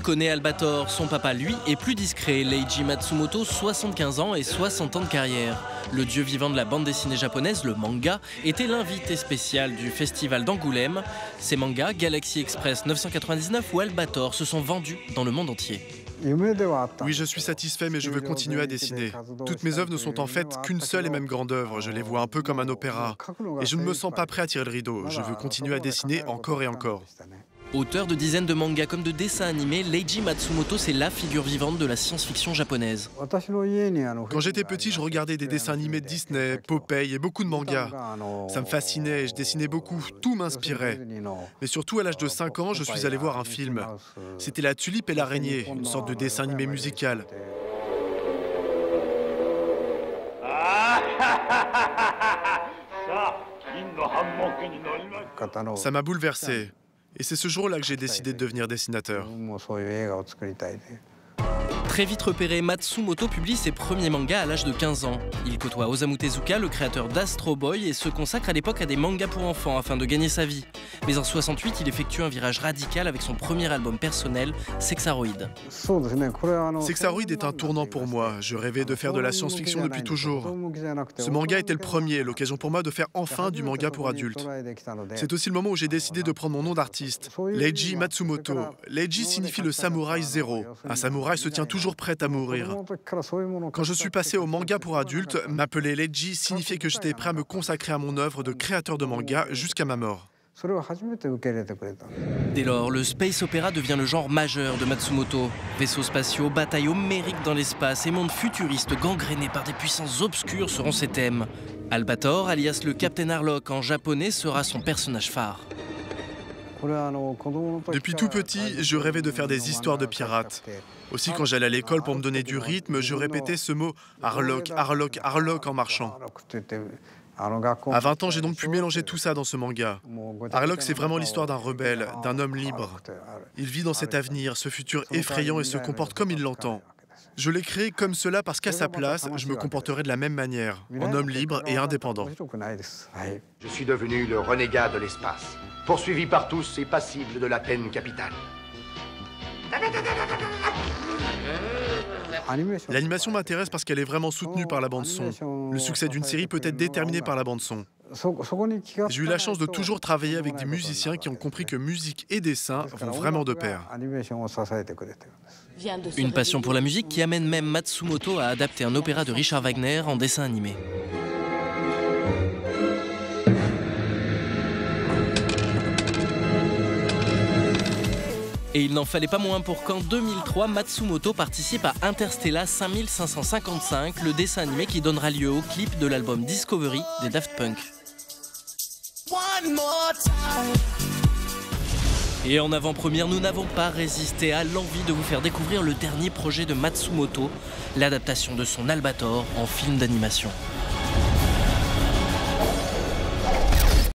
connaît Albator. Son papa, lui, est plus discret. Leiji Matsumoto, 75 ans et 60 ans de carrière. Le dieu vivant de la bande dessinée japonaise, le manga, était l'invité spécial du festival d'Angoulême. Ces mangas, Galaxy Express 999 ou Albator, se sont vendus dans le monde entier. Oui, je suis satisfait, mais je veux continuer à dessiner. Toutes mes œuvres ne sont en fait qu'une seule et même grande œuvre. Je les vois un peu comme un opéra. Et je ne me sens pas prêt à tirer le rideau. Je veux continuer à dessiner encore et encore. Auteur de dizaines de mangas comme de dessins animés, Leiji Matsumoto, c'est la figure vivante de la science-fiction japonaise. Quand j'étais petit, je regardais des dessins animés de Disney, Popeye et beaucoup de mangas. Ça me fascinait, je dessinais beaucoup, tout m'inspirait. Mais surtout, à l'âge de 5 ans, je suis allé voir un film. C'était La Tulipe et l'araignée, une sorte de dessin animé musical. Ça m'a bouleversé. Et c'est ce jour-là que j'ai décidé de devenir dessinateur. Très vite repéré, Matsumoto publie ses premiers mangas à l'âge de 15 ans. Il côtoie Osamu Tezuka, le créateur d'Astro Boy, et se consacre à l'époque à des mangas pour enfants afin de gagner sa vie. Mais en 68, il effectue un virage radical avec son premier album personnel, Sexaroid. Sexaroid est un tournant pour moi. Je rêvais de faire de la science-fiction depuis toujours. Ce manga était le premier, l'occasion pour moi de faire enfin du manga pour adultes. C'est aussi le moment où j'ai décidé de prendre mon nom d'artiste, Leiji Matsumoto. Leiji signifie le samouraï zéro. Un samouraï se tient toujours prêt à mourir. Quand je suis passé au manga pour adultes, m'appeler Leiji signifiait que j'étais prêt à me consacrer à mon œuvre de créateur de manga jusqu'à ma mort. Dès lors, le space opéra devient le genre majeur de Matsumoto. Vaisseaux spatiaux, batailles homériques dans l'espace et mondes futuristes gangrénés par des puissances obscures seront ses thèmes. Albator, alias le Captain Harlock en japonais, sera son personnage phare. Depuis tout petit, je rêvais de faire des histoires de pirates. Aussi, quand j'allais à l'école pour me donner du rythme, je répétais ce mot « Harlock, Harlock, Harlock » en marchant. À 20 ans, j'ai donc pu mélanger tout ça dans ce manga. Harlock, c'est vraiment l'histoire d'un rebelle, d'un homme libre. Il vit dans cet avenir, ce futur effrayant et se comporte comme il l'entend. Je l'ai créé comme cela parce qu'à sa place, je me comporterais de la même manière, en homme libre et indépendant. Je suis devenu le renégat de l'espace, poursuivi par tous et passible de la peine capitale. L'animation m'intéresse parce qu'elle est vraiment soutenue par la bande-son. Le succès d'une série peut être déterminé par la bande-son. J'ai eu la chance de toujours travailler avec des musiciens qui ont compris que musique et dessin vont vraiment de pair. Une passion pour la musique qui amène même Matsumoto à adapter un opéra de Richard Wagner en dessin animé. Et il n'en fallait pas moins pour qu'en 2003, Matsumoto participe à Interstellar 5555, le dessin animé qui donnera lieu au clip de l'album Discovery des Daft Punk. Et en avant-première, nous n'avons pas résisté à l'envie de vous faire découvrir le dernier projet de Matsumoto, l'adaptation de son Albator en film d'animation.